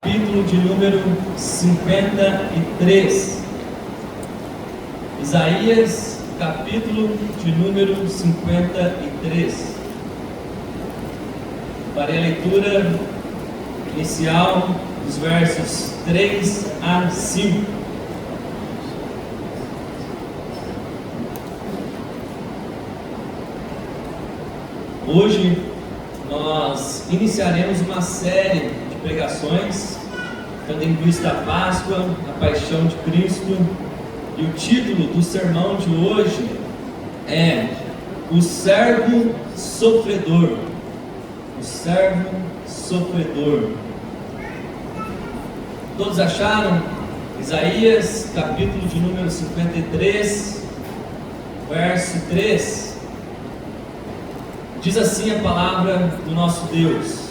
Capítulo de número 53. Isaías, capítulo de número 53. Para a leitura inicial dos versos 3 a 5. Hoje nós iniciaremos uma série de pregações, tendo em vista a Páscoa, a paixão de Cristo, e o título do sermão de hoje é O Servo Sofredor. O Servo Sofredor. Todos acharam? Isaías, capítulo de número 53, verso 3. Diz assim a palavra do nosso Deus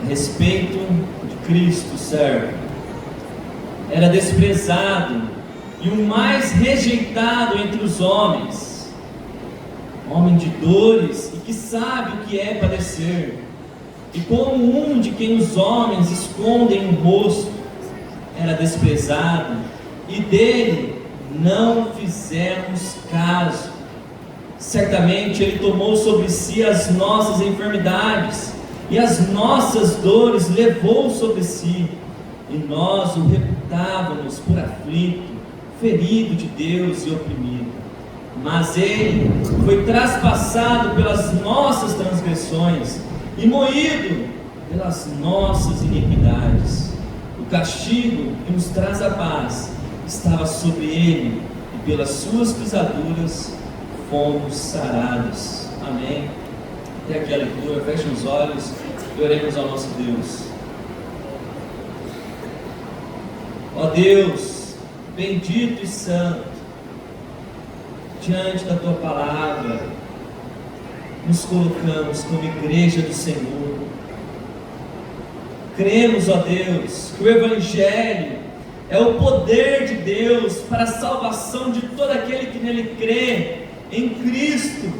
a respeito de Cristo, servo: era desprezado e o mais rejeitado entre os homens, homem de dores e que sabe o que é padecer, e como um de quem os homens escondem o rosto, era desprezado e dele não fizemos caso. Certamente ele tomou sobre si as nossas enfermidades e as nossas dores levou sobre si, e nós o reputávamos por aflito, ferido de Deus e oprimido. Mas ele foi traspassado pelas nossas transgressões e moído pelas nossas iniquidades. O castigo que nos traz a paz estava sobre ele, e pelas suas pisaduras fomos sarados. Amém. Até aqui a leitura, fechem os olhos e oremos ao nosso Deus. Ó Deus, bendito e santo, diante da Tua palavra, nos colocamos como igreja do Senhor. Cremos, ó Deus, que o Evangelho é o poder de Deus para a salvação de todo aquele que nele crê, em Cristo,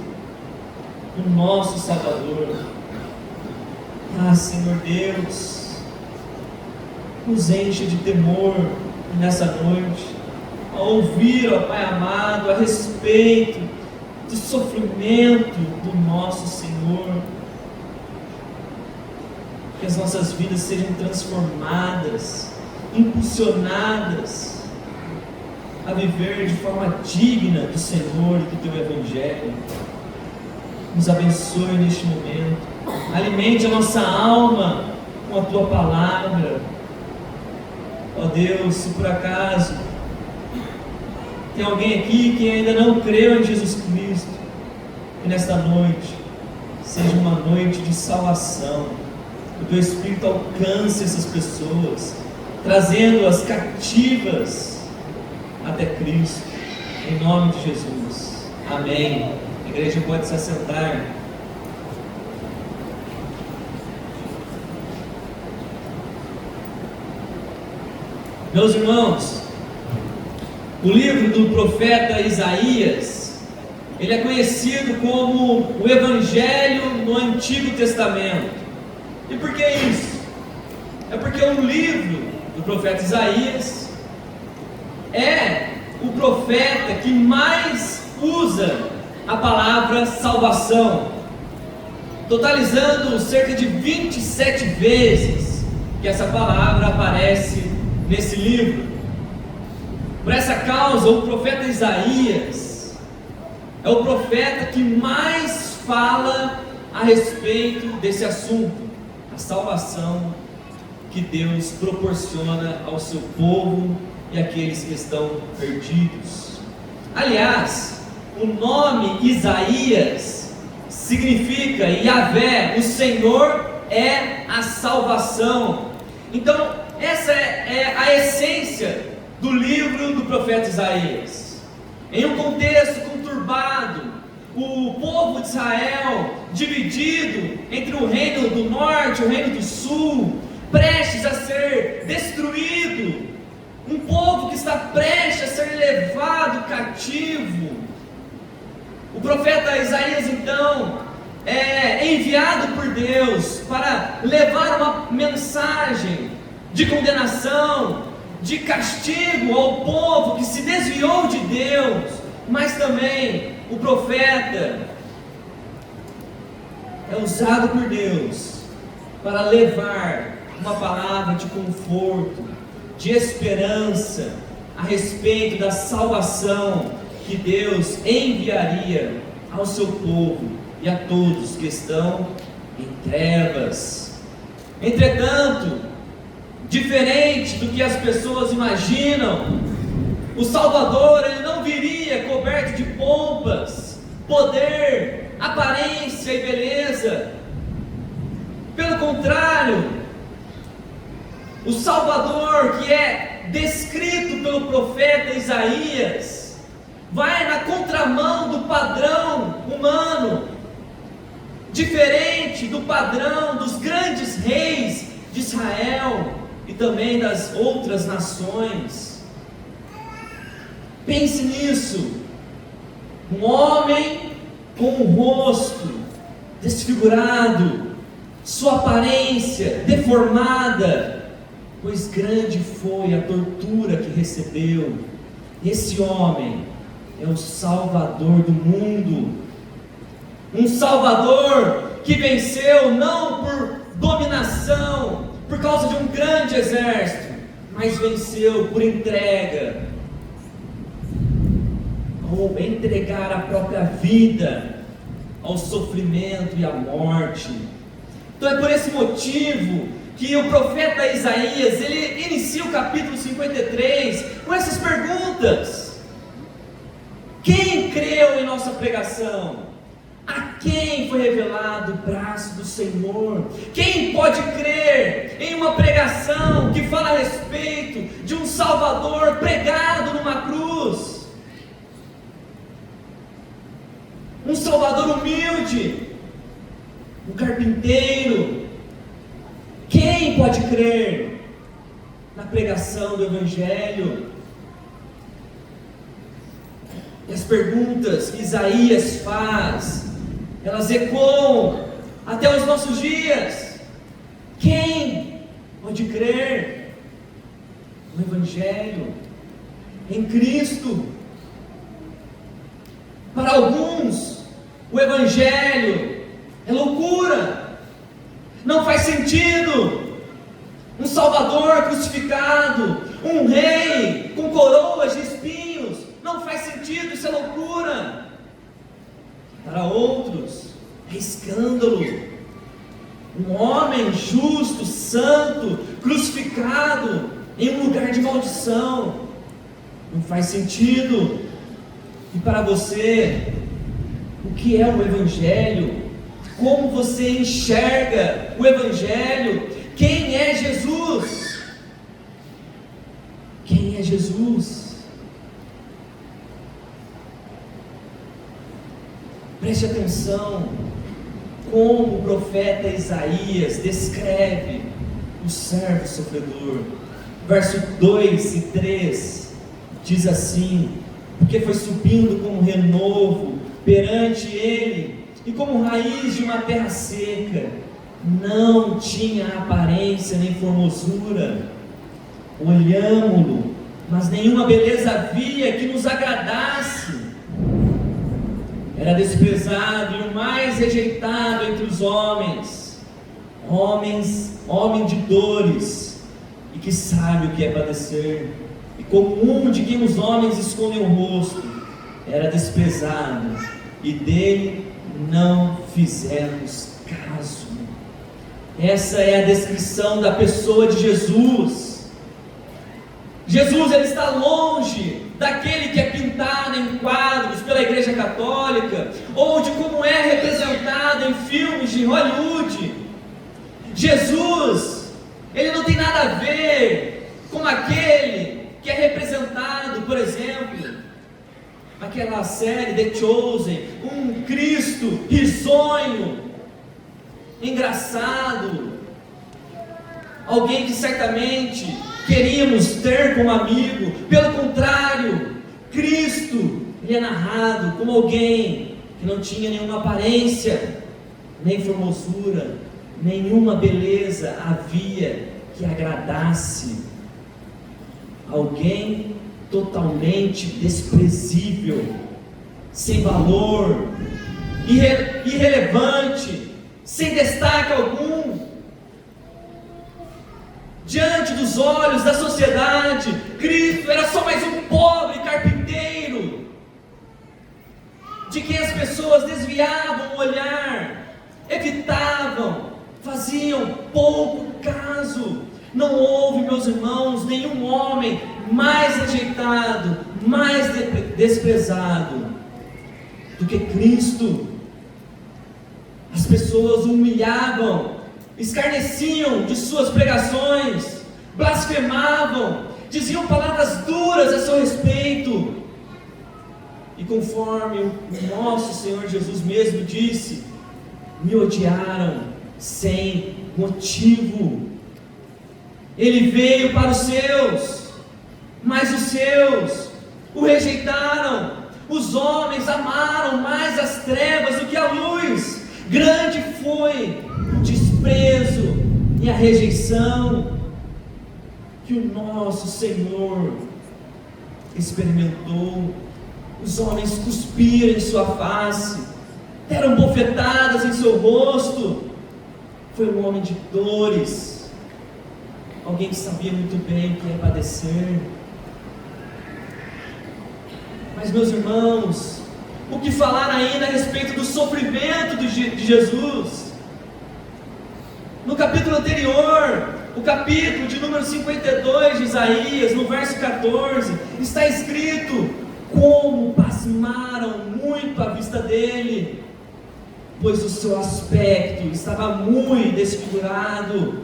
o nosso Salvador. Ah, Senhor Deus, nos enche de temor nessa noite, ao ouvir, ó Pai amado, a respeito do sofrimento do nosso Senhor. Que as nossas vidas sejam transformadas, impulsionadas a viver de forma digna do Senhor e do Teu Evangelho. Nos abençoe neste momento, alimente a nossa alma com a Tua palavra. Ó Deus, se por acaso tem alguém aqui que ainda não creu em Jesus Cristo, que nesta noite seja uma noite de salvação, que o Teu Espírito alcance essas pessoas, trazendo-as cativas até Cristo, em nome de Jesus. Amém. A igreja pode se assentar. Meus irmãos, o livro do profeta Isaías, ele é conhecido como o Evangelho no Antigo Testamento. E por que isso? É porque o livro do profeta Isaías é o profeta que mais usa a palavra salvação, totalizando cerca de 27 vezes que essa palavra aparece nesse livro. Por essa causa, o profeta Isaías é o profeta que mais fala a respeito desse assunto, a salvação que Deus proporciona ao seu povo e aqueles que estão perdidos. Aliás, o nome Isaías significa Yahvé, o Senhor é a salvação. Então, essa é a essência do livro do profeta Isaías. Em um contexto conturbado, o povo de Israel dividido entre o reino do norte e o reino do sul, prestes a ser destruído, um povo que está prestes a ser levado cativo. O profeta Isaías então enviado por Deus para levar uma mensagem de condenação, de castigo ao povo que se desviou de Deus, mas também o profeta é usado por Deus para levar uma palavra de conforto, de esperança a respeito da salvação que Deus enviaria ao seu povo e a todos que estão em trevas. Entretanto, diferente do que as pessoas imaginam, o Salvador ele não viria coberto de pompas, poder, aparência e beleza. Pelo contrário, o Salvador que é descrito pelo profeta Isaías vai na contramão do padrão humano, diferente do padrão dos grandes reis de Israel e também das outras nações. Pense nisso, um homem com o rosto desfigurado, sua aparência deformada, pois grande foi a tortura que recebeu. Esse homem é o Salvador do mundo, um Salvador que venceu não por dominação, por causa de um grande exército, mas venceu por entrega, ou entregar a própria vida ao sofrimento e à morte. Então é por esse motivo que o profeta Isaías, ele inicia o capítulo 53 com essas perguntas: quem creu em nossa pregação? A quem foi revelado o braço do Senhor? Quem pode crer em uma pregação que fala a respeito de um Salvador pregado numa cruz? Um Salvador humilde, um carpinteiro. Quem pode crer na pregação do Evangelho? E as perguntas que Isaías faz, elas ecoam até os nossos dias. Quem pode crer no Evangelho, em Cristo? Para alguns, o Evangelho é loucura, não faz sentido. Um Salvador crucificado, um rei com coroas de espinhos, não faz sentido, isso é loucura. Para outros, é escândalo. Um homem justo, santo, crucificado em um lugar de maldição, não faz sentido. E para você, o que é o Evangelho? Como você enxerga o Evangelho? Quem é Jesus? Quem é Jesus? Preste atenção como o profeta Isaías descreve o servo sofredor. Verso 2 e 3 diz assim: porque foi subindo como renovo perante ele, e como raiz de uma terra seca, não tinha aparência nem formosura. Olhámo-lo, mas nenhuma beleza havia que nos agradasse. Era desprezado e o mais rejeitado entre os homens, homem de dores, e que sabe o que é padecer, e como um de quem os homens escondem o rosto. Era desprezado, e dele não fizemos caso. Essa é a descrição da pessoa de Jesus. Jesus, ele está longe daquele que é pintado em quadros pela Igreja Católica, ou de como é representado em filmes de Hollywood. Jesus, ele não tem nada a ver com aquele que é representado, por exemplo, naquela série The Chosen, um Cristo risonho, engraçado, alguém que certamente queríamos ter como amigo. Pelo contrário, Cristo, ele é narrado como alguém que não tinha nenhuma aparência, nem formosura, nenhuma beleza havia que agradasse. Alguém totalmente desprezível, sem valor, irrelevante, sem destaque algum. Diante dos olhos da sociedade, Cristo era só mais um pobre carpinteiro, de quem as pessoas desviavam o olhar, evitavam, faziam pouco caso. Não houve, meus irmãos, nenhum homem mais rejeitado, mais desprezado do que Cristo. As pessoas o humilhavam, escarneciam de suas pregações, blasfemavam, diziam palavras duras a seu respeito. E conforme o nosso Senhor Jesus mesmo disse, me odiaram sem motivo. Ele veio para os seus, mas os seus o rejeitaram. Os homens amaram mais as trevas do que a luz. Grande foi o desprezo e a rejeição que o nosso Senhor experimentou. Os homens cuspiram em sua face, deram bofetadas em seu rosto. Foi um homem de dores, alguém que sabia muito bem o que é padecer. Mas, meus irmãos, o que falar ainda a respeito do sofrimento de Jesus? No capítulo anterior, o capítulo de número 52 de Isaías, no verso 14, está escrito: como pasmaram muito à vista dele, pois o seu aspecto estava muito desfigurado,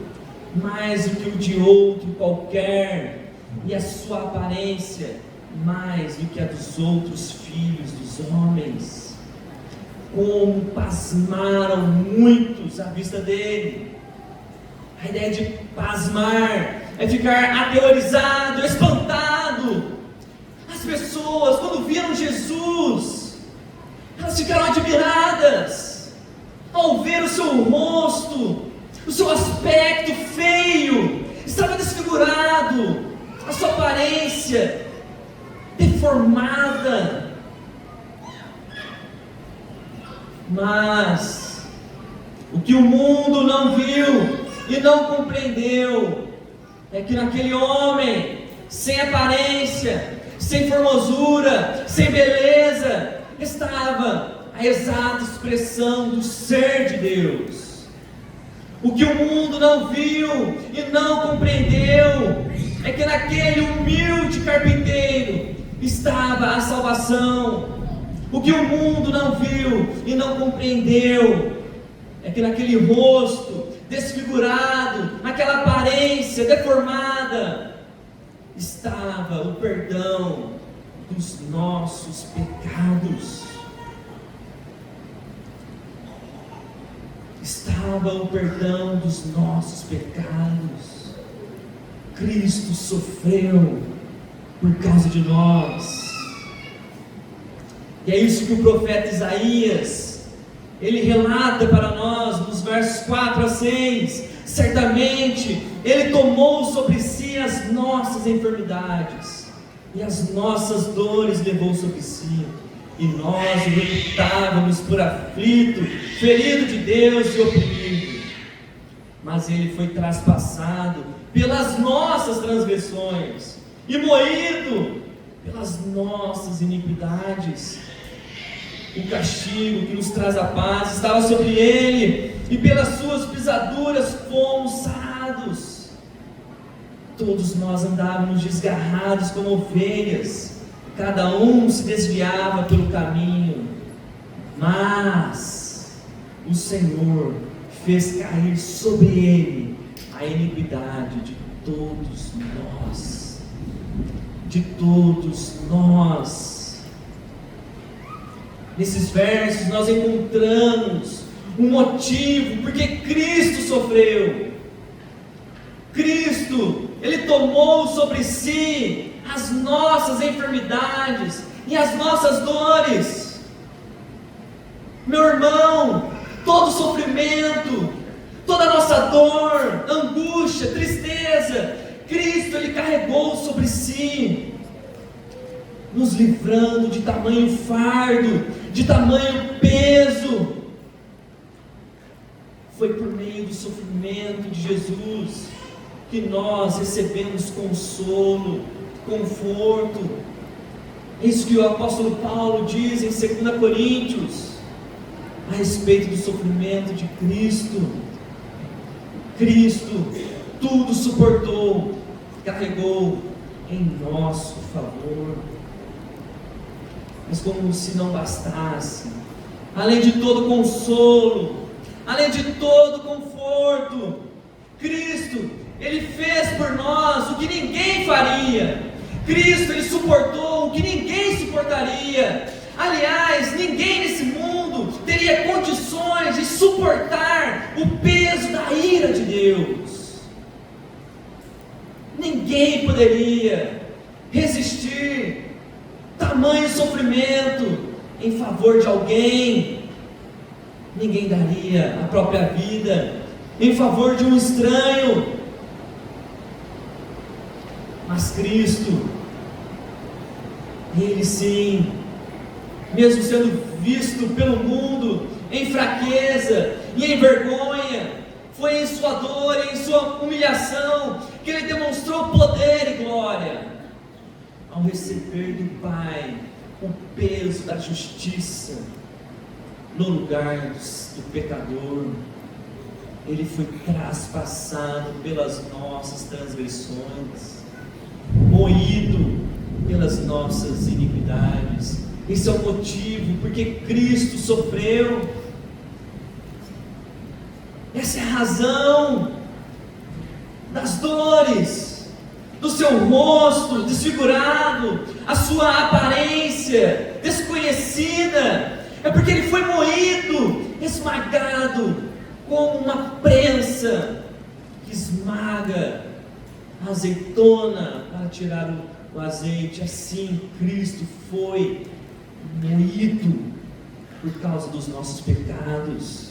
mais do que o de outro qualquer, e a sua aparência mais do que a dos outros filhos dos homens. Como pasmaram muitos à vista dele. A ideia de pasmar é ficar aterrorizado, espantado. As pessoas, quando viram Jesus, elas ficaram admiradas ao ver o seu rosto, o seu aspecto feio, estava desfigurado, a sua aparência deformada. Mas o que o mundo não viu e não compreendeu é que naquele homem, sem aparência, sem formosura, sem beleza, estava a exata expressão do ser de Deus. O que o mundo não viu e não compreendeu é que naquele humilde carpinteiro estava a salvação. O que o mundo não viu e não compreendeu é que naquele rosto desfigurado, naquela aparência deformada, estava o perdão dos nossos pecados. Estava o perdão dos nossos pecados. Cristo sofreu por causa de nós. E é isso que o profeta Isaías, ele relata para nós nos versos 4 a 6. Certamente ele tomou sobre si as nossas enfermidades e as nossas dores levou sobre si, e nós o reputávamos por aflito, ferido de Deus e oprimido. Mas ele foi traspassado pelas nossas transgressões e moído pelas nossas iniquidades. O castigo que nos traz a paz estava sobre ele, e pelas suas pisaduras fomos sarados. Todos nós andávamos desgarrados como ovelhas, cada um se desviava pelo caminho, mas o Senhor fez cair sobre ele a iniquidade de todos nós. De todos nós. Nesses versos nós encontramos um motivo porque Cristo sofreu. Cristo, ele tomou sobre si as nossas enfermidades e as nossas dores. Meu irmão, todo sofrimento, toda a nossa dor, angústia, tristeza, Cristo Ele carregou sobre si, nos livrando de tamanho fardo, de tamanho peso. Foi por meio do sofrimento de Jesus que nós recebemos consolo, conforto. Isso que o apóstolo Paulo diz em 2 Coríntios, a respeito do sofrimento de Cristo. Cristo tudo suportou, carregou em nosso favor. Mas como se não bastasse, além de todo consolo, além de todo conforto, Cristo, Ele fez por nós o que ninguém faria. Cristo, Ele suportou o que ninguém suportaria. Aliás, ninguém nesse mundo teria condições de suportar o peso da ira de Deus. Ninguém poderia resistir tamanho sofrimento em favor de alguém. Ninguém daria a própria vida em favor de um estranho. Mas Cristo, Ele sim, mesmo sendo visto pelo mundo em fraqueza e em vergonha, foi em sua dor, em sua humilhação, que Ele demonstrou poder e glória, ao receber do Pai o peso da justiça no lugar do pecador. Ele foi traspassado pelas nossas transgressões, moído pelas nossas iniquidades. Esse é o motivo porque Cristo sofreu. Essa é a razão das dores, do seu rosto desfigurado, a sua aparência desconhecida. É porque Ele foi moído, esmagado, como uma prensa que esmaga a azeitona para tirar o azeite. Assim Cristo foi moído por causa dos nossos pecados.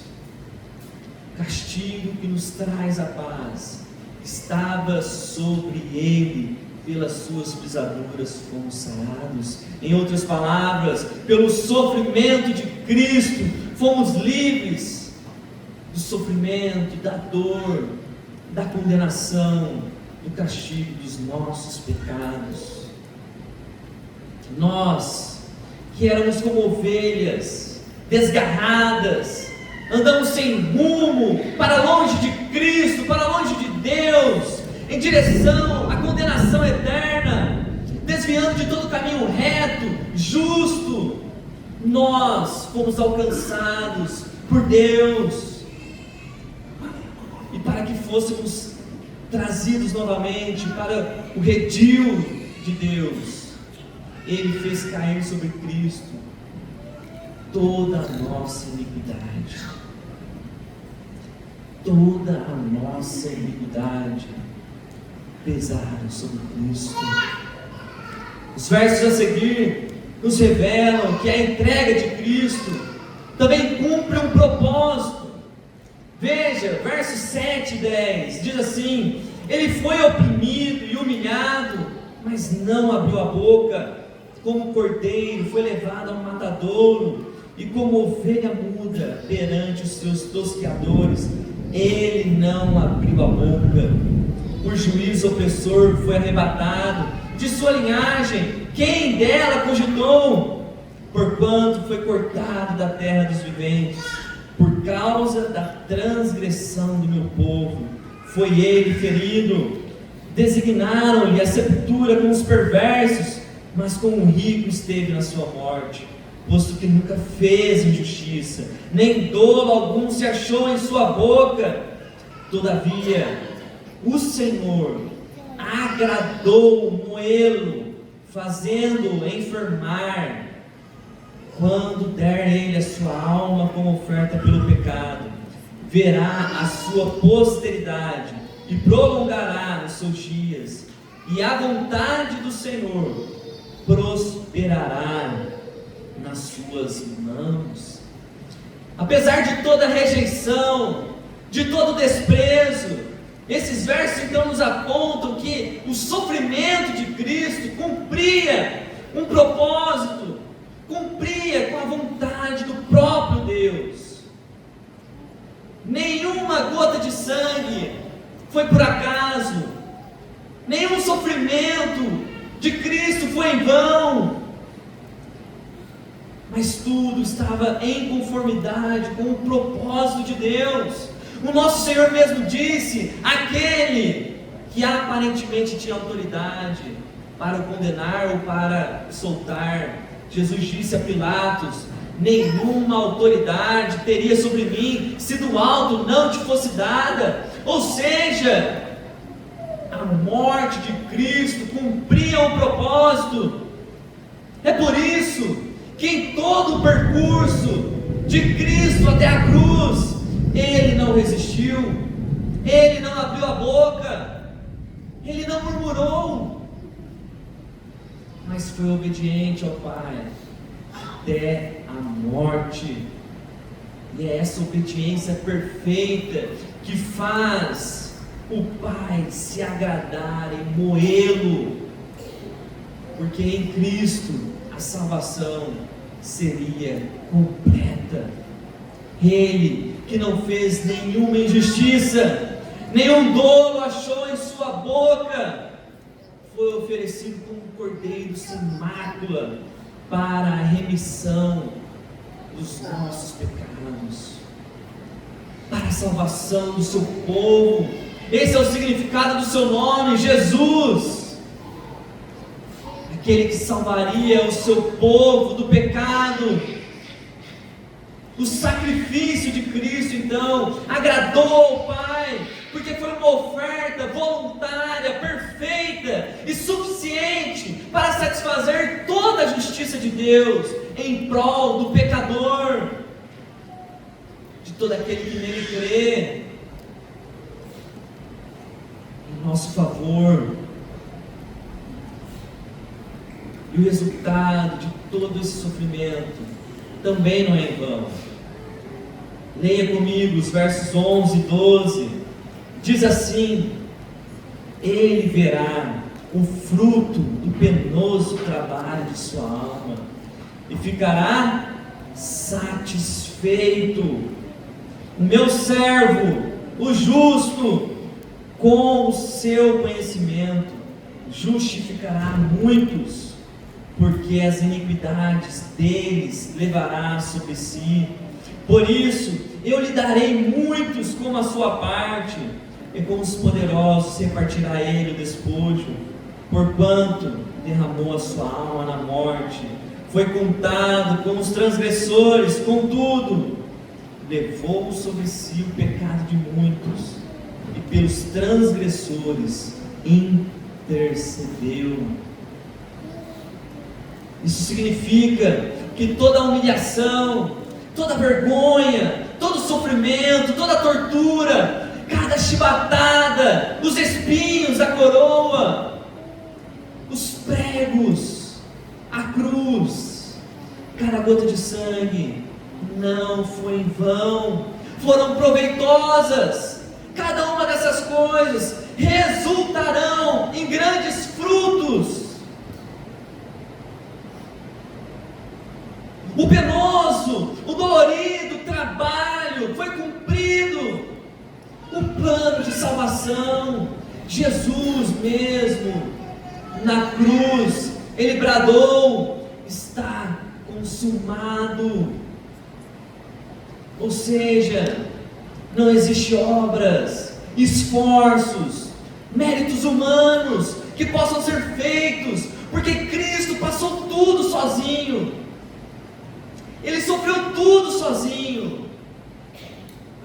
O castigo que nos traz a paz estava sobre Ele, pelas suas pisaduras fomos sarados. Em outras palavras, pelo sofrimento de Cristo fomos livres do sofrimento, da dor, da condenação, do castigo dos nossos pecados. Nós, que éramos como ovelhas desgarradas, andamos sem rumo, para longe de Cristo, para longe de Deus, em direção à condenação eterna, desviando de todo caminho reto, justo, nós fomos alcançados por Deus, e para que fôssemos trazidos novamente para o redil de Deus, Ele fez cair sobre Cristo toda a nossa iniquidade. Toda a nossa iniquidade pesaram sobre Cristo. Os versos a seguir nos revelam que a entrega de Cristo também cumpre um propósito. Veja, versos 7 e 10, diz assim: Ele foi oprimido e humilhado, mas não abriu a boca. Como cordeiro foi levado ao matadouro, e como ovelha muda perante os seus tosqueadores, Ele não abriu a boca. Por juízo opressor foi arrebatado, de sua linhagem quem dela cogitou? Porquanto foi cortado da terra dos viventes, por causa da transgressão do meu povo, foi Ele ferido. Designaram-lhe a sepultura com os perversos, mas com o rico esteve na sua morte, posto que nunca fez injustiça, nem dolo algum se achou em sua boca. Todavia, o Senhor agradou moê-lo, fazendo-o enfermar, quando der ele a sua alma como oferta pelo pecado. Verá a sua posteridade e prolongará os seus dias, e a vontade do Senhor prosperará nas suas mãos. apesar de toda rejeição, de todo desprezo, esses versos então nos apontam que o sofrimento de Cristo cumpria um propósito, cumpria com a vontade do próprio Deus. Nenhuma gota de sangue foi por acaso, nenhum sofrimento de Cristo foi em vão, mas tudo estava em conformidade com o propósito de Deus. O nosso Senhor mesmo disse: aquele que aparentemente tinha autoridade para o condenar ou para soltar, Jesus disse a Pilatos: nenhuma autoridade teria sobre mim se do alto não te fosse dada. Ou seja, a morte de Cristo cumpria o propósito. É por isso que em todo o percurso de Cristo até a cruz, Ele não resistiu, Ele não abriu a boca, Ele não murmurou, mas foi obediente ao Pai até a morte. E é essa obediência perfeita que faz o Pai se agradar em moê-lo, porque em Cristo a salvação seria completa. Ele que não fez nenhuma injustiça, nenhum dolo achou em sua boca, foi oferecido como um cordeiro sem mácula para a remissão dos nossos pecados, para a salvação do seu povo. Esse é o significado do seu nome, Jesus, aquele que salvaria o seu povo do pecado. O sacrifício de Cristo então agradou ao Pai, porque foi uma oferta voluntária, perfeita e suficiente para satisfazer toda a justiça de Deus em prol do pecador, de todo aquele que nele crê, em nosso favor. E o resultado de todo esse sofrimento também não é em vão. Leia comigo os versos 11 e 12. Diz assim: ele verá o fruto do penoso trabalho de sua alma e ficará satisfeito. O meu servo, o justo, com o seu conhecimento justificará muitos, porque as iniquidades deles levará sobre si. Por isso eu lhe darei muitos como a sua parte, e com os poderosos repartirá ele o despojo. Porquanto derramou a sua alma na morte, foi contado com os transgressores, contudo levou sobre si o pecado de muitos, e pelos transgressores intercedeu. Isso significa que toda humilhação, toda vergonha, todo sofrimento, toda tortura, cada chibatada, os espinhos, a coroa, os pregos, a cruz, cada gota de sangue não foi em vão, foram proveitosas. Cada uma dessas coisas resultarão em grandes frutos. O penoso, o dolorido trabalho foi cumprido. O plano de salvação, Jesus mesmo, na cruz, Ele bradou: está consumado. Ou seja, não existe obras, esforços, méritos humanos que possam ser feitos, porque Cristo passou tudo sozinho. Ele sofreu tudo sozinho,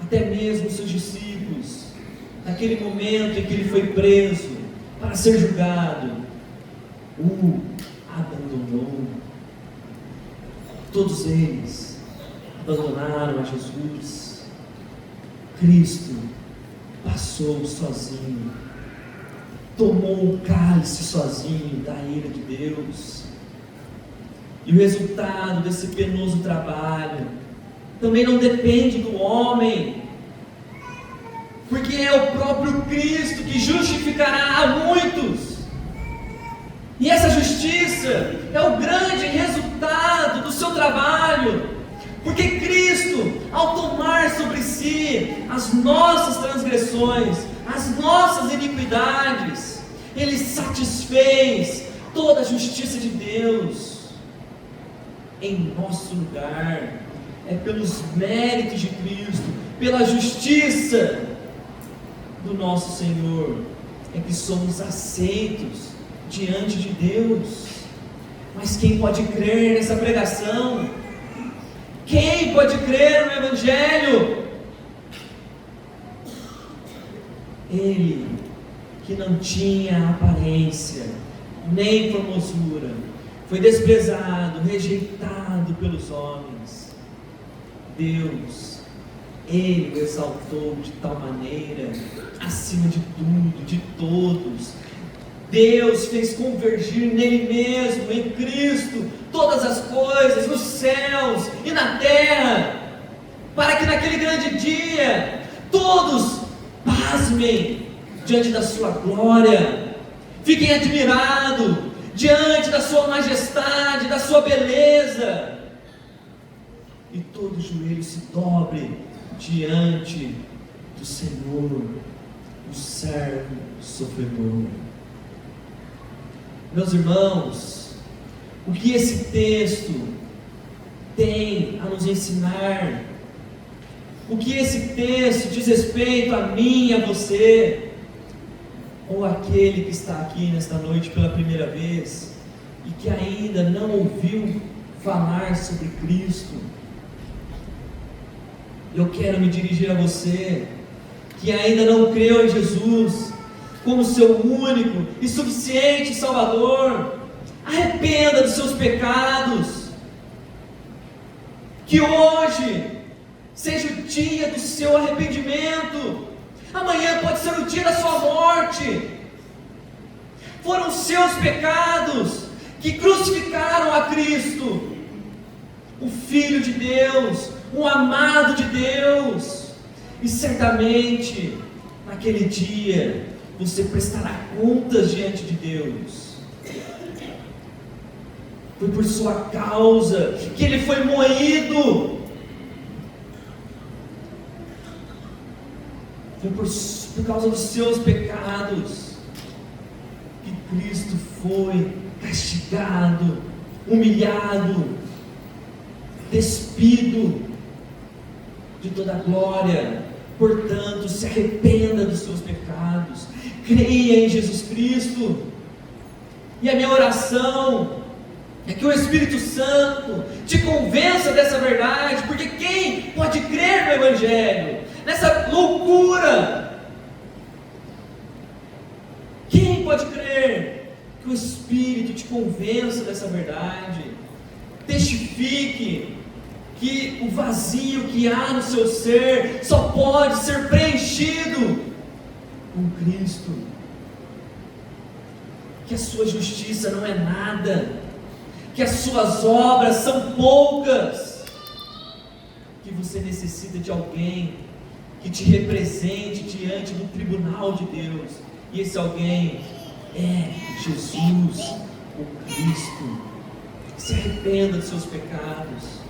até mesmo os seus discípulos, naquele momento em que ele foi preso para ser julgado, o abandonou. Todos eles abandonaram a Jesus. Cristo passou sozinho, tomou o cálice sozinho da ira de Deus. E o resultado desse penoso trabalho também não depende do homem, porque é o próprio Cristo que justificará a muitos. E essa justiça é o grande resultado do seu trabalho, porque Cristo, ao tomar sobre si as nossas transgressões, as nossas iniquidades, Ele satisfez toda a justiça de Deus em nosso lugar. É pelos méritos de Cristo, pela justiça do nosso Senhor, é que somos aceitos diante de Deus. Mas quem pode crer nessa pregação? Quem pode crer no Evangelho? Ele que não tinha aparência, nem formosura, foi desprezado, rejeitado pelos homens. Deus, Ele o exaltou de tal maneira, acima de tudo, de todos. Deus fez convergir nele mesmo, em Cristo, todas as coisas, nos céus e na terra, para que naquele grande dia, todos pasmem diante da sua glória, fiquem admirados diante da sua majestade, da sua beleza, e todo joelho se dobre diante do Senhor, o servo sofredor. Meus irmãos, o que esse texto tem a nos ensinar? O que esse texto diz respeito a mim e a você, ou aquele que está aqui nesta noite pela primeira vez e que ainda não ouviu falar sobre Cristo? Eu quero me dirigir a você que ainda não creu em Jesus como seu único e suficiente Salvador. Arrependa dos seus pecados, que hoje seja o dia do seu arrependimento. Amanhã pode ser o dia da sua morte. Foram os seus pecados que crucificaram a Cristo, o Filho de Deus, o amado de Deus. E certamente naquele dia você prestará contas diante de Deus. Foi por sua causa que Ele foi moído. Foi por causa dos seus pecados que Cristo foi castigado, humilhado, despido de toda a glória. Portanto, se arrependa dos seus pecados, creia em Jesus Cristo. E a minha oração é que o Espírito Santo te convença dessa verdade, porque quem pode crer no Evangelho, nessa loucura? Quem pode crer? Que o Espírito te convença dessa verdade, testifique que o vazio que há no seu ser só pode ser preenchido com Cristo, que a sua justiça não é nada, que as suas obras são poucas, que você necessita de alguém que te represente diante do tribunal de Deus, e esse alguém é Jesus, o Cristo. Se arrependa dos seus pecados,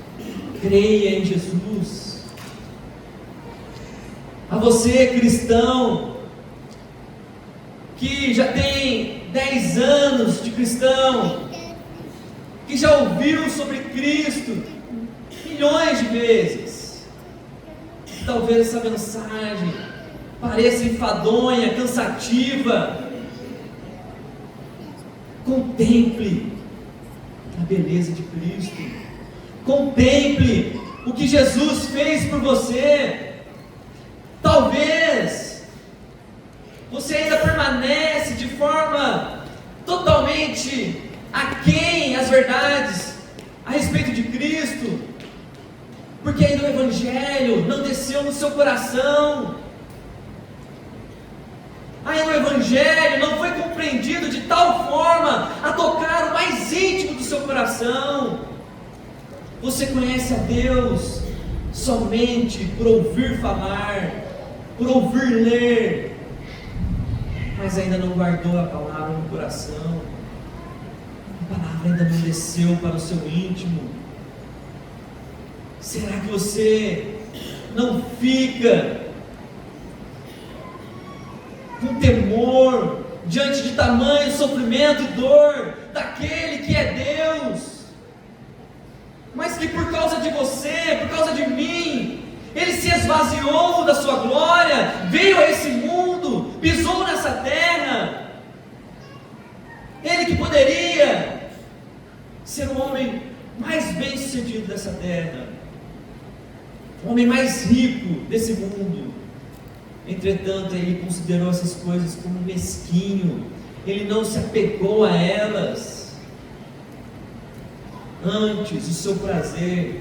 creia em Jesus. A você, cristão, que já tem 10 anos de cristão, que já ouviu sobre Cristo milhões de vezes, talvez essa mensagem pareça enfadonha, cansativa. Contemple a beleza de Cristo, contemple o que Jesus fez por você. Talvez você ainda permanece de forma totalmente aquém as verdades a respeito de Cristo, porque ainda o Evangelho não desceu no seu coração, ainda o Evangelho não foi compreendido de tal forma a tocar o mais íntimo do seu coração. Você conhece a Deus somente por ouvir falar, por ouvir ler, mas ainda não guardou a palavra no coração, a palavra ainda não desceu para o seu íntimo. Será que você não fica com temor diante de tamanho sofrimento e dor daquele que é Deus, mas que por causa de você, por causa de mim, Ele se esvaziou da sua glória, veio a esse mundo, pisou nessa terra? Ele que poderia ser o homem mais bem sucedido dessa terra, o homem mais rico desse mundo, entretanto Ele considerou essas coisas como mesquinho, Ele não se apegou a elas. Antes, o seu prazer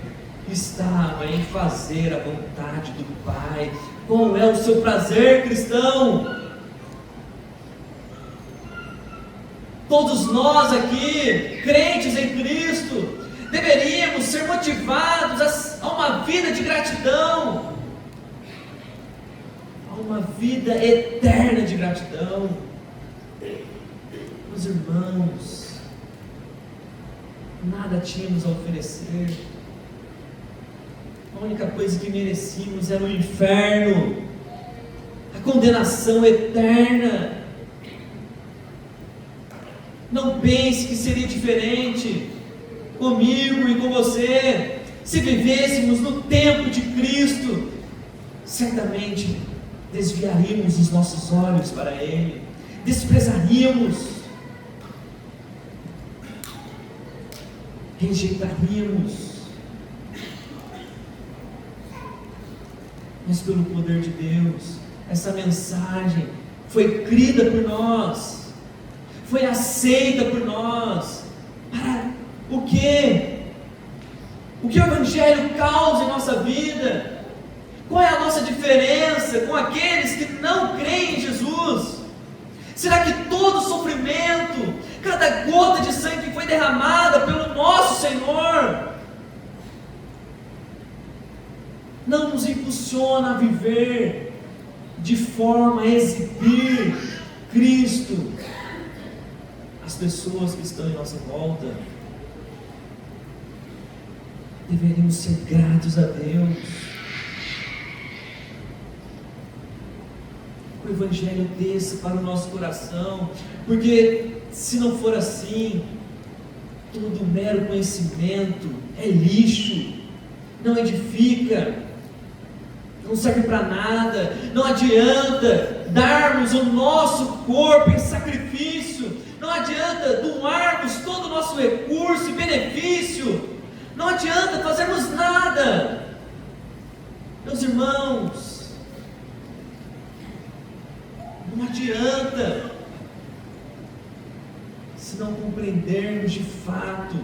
estava em fazer a vontade do Pai. Qual é o seu prazer, cristão? Todos nós aqui, crentes em Cristo, deveríamos ser motivados a uma vida de gratidão, a uma vida eterna de gratidão. Meus irmãos, nada tínhamos a oferecer, a única coisa que merecíamos era o inferno, a condenação eterna. Não pense que seria diferente comigo e com você, se vivêssemos no tempo de Cristo. Certamente desviaríamos os nossos olhos para Ele, desprezaríamos, rejeitaríamos, mas pelo poder de Deus, essa mensagem foi crida por nós, foi aceita por nós. Para o quê? O que o Evangelho causa em nossa vida? Qual é a nossa diferença com aqueles que não creem em Jesus? Será que todo sofrimento, cada gota de sangue que foi derramada pelo nosso Senhor, não nos impulsiona a viver de forma a exibir Cristo às pessoas que estão em nossa volta? Deveríamos ser gratos a Deus. O Evangelho desça para o nosso coração, porque se não for assim, todo mero conhecimento é lixo, não edifica, não serve para nada. Não adianta darmos o nosso corpo em sacrifício, não adianta doarmos todo o nosso recurso e benefício, não adianta fazermos nada. Meus irmãos, não adianta, se não compreendermos de fato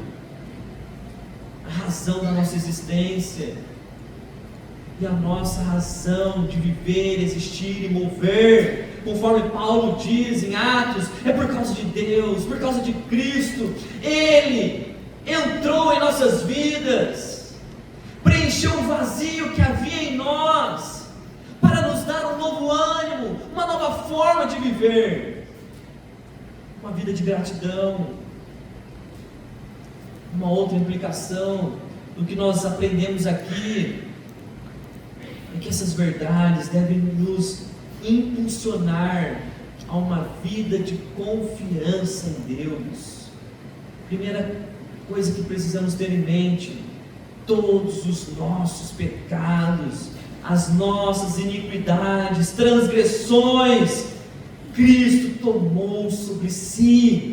a razão da nossa existência e a nossa razão de viver, existir e mover, conforme Paulo diz em Atos, é por causa de Deus, por causa de Cristo. Ele entrou em nossas vidas, preencheu o vazio que havia em nós, para nos dar um novo ânimo, uma nova forma de viver, uma vida de gratidão. Uma outra implicação do que nós aprendemos aqui é que essas verdades devem nos impulsionar a uma vida de confiança em Deus. Primeira coisa que precisamos ter em mente: todos os nossos pecados, as nossas iniquidades, transgressões, Cristo tomou sobre si.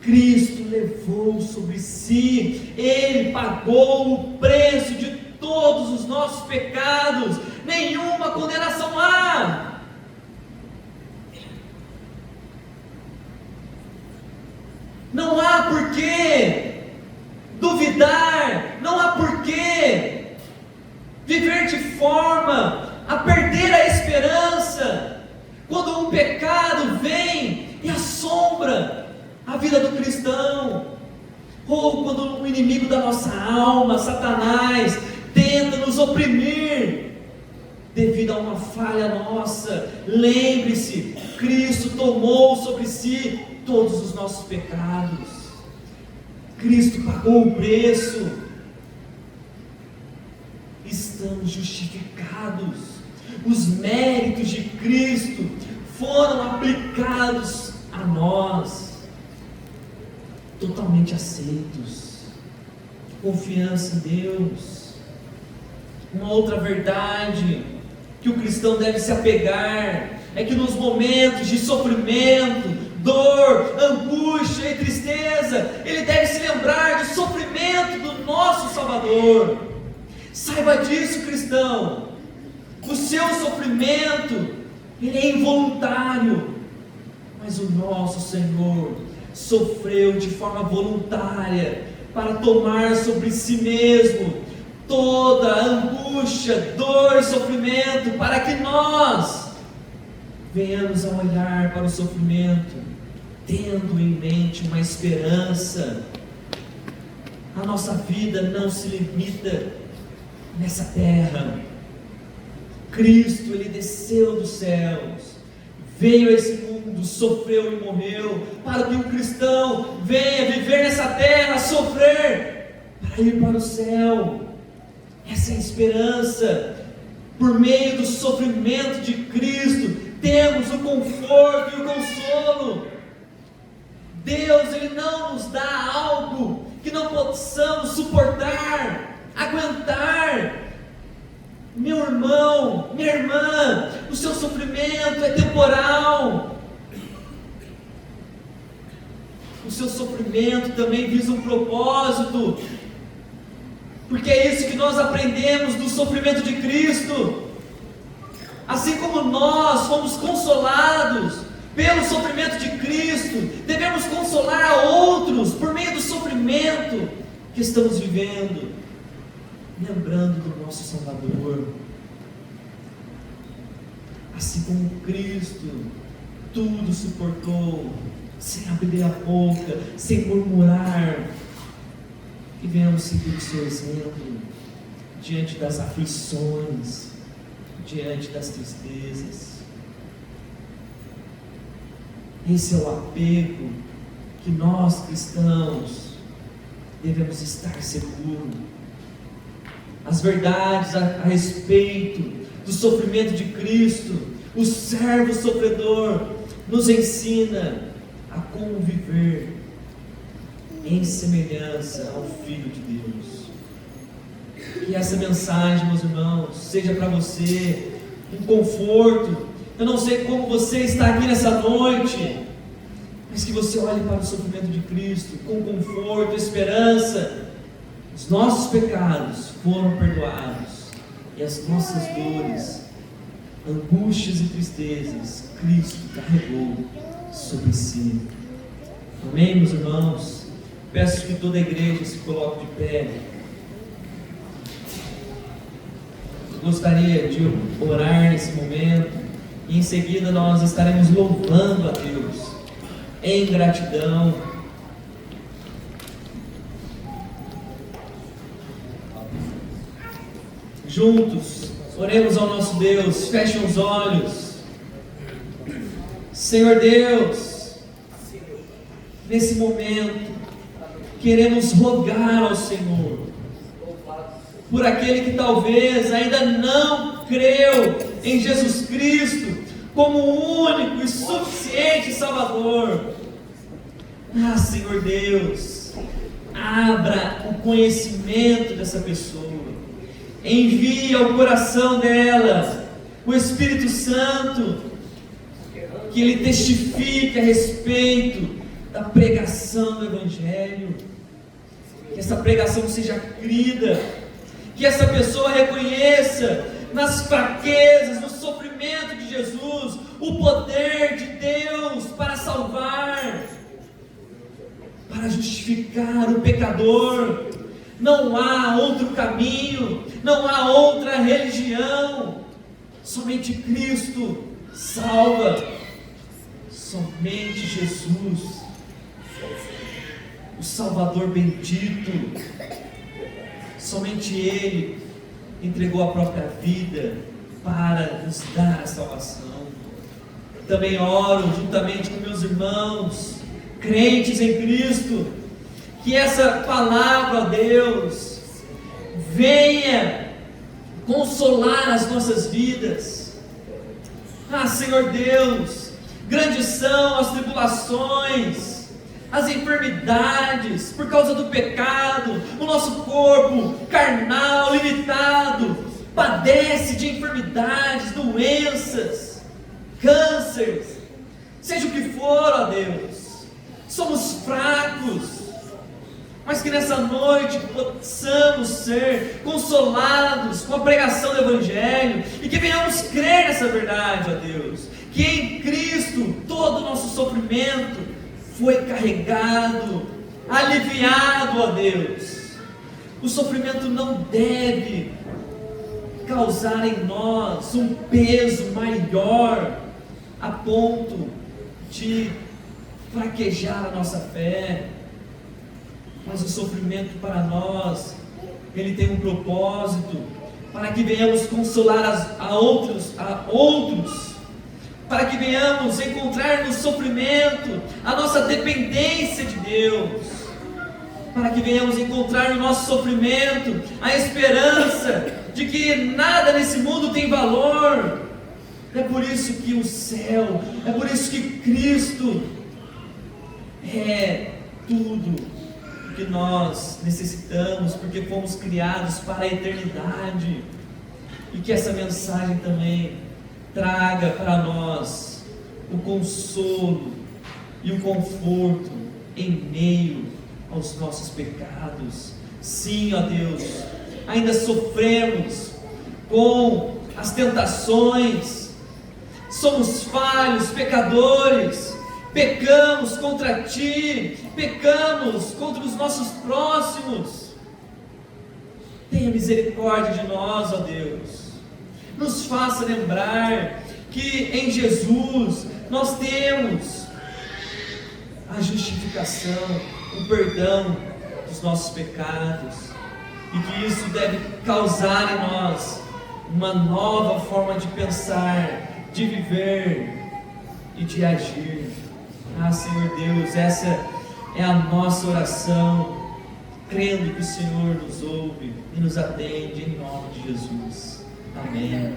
Cristo levou sobre si, Ele pagou o preço de todos os nossos pecados, nenhuma condenação há. Não há por que duvidar, não há por que viver de forma a perder a esperança, quando um pecado vem e assombra a vida do cristão, ou quando o inimigo da nossa alma, Satanás, nos oprimir devido a uma falha nossa. Lembre-se, Cristo tomou sobre si todos os nossos pecados. Cristo pagou o preço. Estamos justificados. Os méritos de Cristo foram aplicados a nós, totalmente aceitos. Confiança em Deus. Uma outra verdade que o cristão deve se apegar é que nos momentos de sofrimento, dor, angústia e tristeza, ele deve se lembrar do sofrimento do nosso Salvador. Saiba disso, cristão. O seu sofrimento, ele é involuntário, mas o nosso Senhor sofreu de forma voluntária para tomar sobre si mesmo toda a angústia, dor e sofrimento, para que nós venhamos a olhar para o sofrimento tendo em mente uma esperança. A nossa vida não se limita nessa terra. Cristo, ele desceu dos céus, veio a esse mundo, sofreu e morreu, para que um cristão venha viver nessa terra, sofrer, para ir para o céu. Essa é a esperança. Por meio do sofrimento de Cristo, temos o conforto e o consolo. Deus, ele não nos dá algo que não possamos suportar, aguentar. Meu irmão, minha irmã, o seu sofrimento é temporal. O seu sofrimento também visa um propósito, porque é isso que nós aprendemos do sofrimento de Cristo. Assim como nós fomos consolados pelo sofrimento de Cristo, devemos consolar a outros por meio do sofrimento que estamos vivendo, lembrando do nosso Salvador. Assim como Cristo tudo suportou, sem abrir a boca, sem murmurar, e venhamos seguir o seu exemplo diante das aflições, diante das tristezas. Esse é o apego que nós cristãos devemos estar seguros. As verdades a respeito do sofrimento de Cristo, o servo sofredor, nos ensina a como viver em semelhança ao Filho de Deus. Que essa mensagem, meus irmãos, seja para você um conforto. Eu não sei como você está aqui nessa noite, mas que você olhe para o sofrimento de Cristo com conforto, esperança. Os nossos pecados foram perdoados e as nossas dores, angústias e tristezas, Cristo carregou sobre si. Amém, meus irmãos? Peço que toda a igreja se coloque de pé. Eu gostaria de orar nesse momento, e em seguida nós estaremos louvando a Deus em gratidão. Juntos, oremos ao nosso Deus. Fechem os olhos. Senhor Deus, nesse momento, queremos rogar ao Senhor, por aquele que talvez ainda não creu em Jesus Cristo, como o único e suficiente Salvador. Ah, Senhor Deus, abra o conhecimento dessa pessoa. Envie ao coração dela o Espírito Santo, que ele testifique a respeito da pregação do Evangelho, que essa pregação seja crida, que essa pessoa reconheça nas fraquezas, no sofrimento de Jesus, o poder de Deus para salvar, para justificar o pecador. Não há outro caminho, não há outra religião, somente Cristo salva, somente Jesus, o Salvador bendito, somente Ele entregou a própria vida para nos dar a salvação. Também oro juntamente com meus irmãos, crentes em Cristo, que essa palavra, ó Deus, venha consolar as nossas vidas. Senhor Deus, grandes são as tribulações, as enfermidades, por causa do pecado. O nosso corpo carnal, limitado, padece de enfermidades, doenças, cânceres, seja o que for, ó Deus. Somos fracos, mas que nessa noite possamos ser consolados com a pregação do Evangelho, e que venhamos crer nessa verdade, ó Deus, que em Cristo todo o nosso sofrimento foi carregado, aliviado, ó Deus. O sofrimento não deve causar em nós um peso maior a ponto de fraquejar a nossa fé. Mas o sofrimento para nós, ele tem um propósito, para que venhamos consolar a outros, para que venhamos encontrar no sofrimento a nossa dependência de Deus, para que venhamos encontrar no nosso sofrimento a esperança de que nada nesse mundo tem valor. É por isso que o céu, é por isso que Cristo é tudo que nós necessitamos, porque fomos criados para a eternidade. E que essa mensagem também traga para nós o consolo e o conforto em meio aos nossos pecados. Sim, ó Deus, ainda sofremos com as tentações, somos falhos, pecadores, pecamos contra Ti, pecamos contra os nossos próximos. Tenha misericórdia de nós, ó Deus. Nos faça lembrar que em Jesus nós temos a justificação, o perdão dos nossos pecados, e que isso deve causar em nós uma nova forma de pensar, de viver e de agir. Senhor Deus, essa é a nossa oração, crendo que o Senhor nos ouve e nos atende em nome de Jesus. Amém.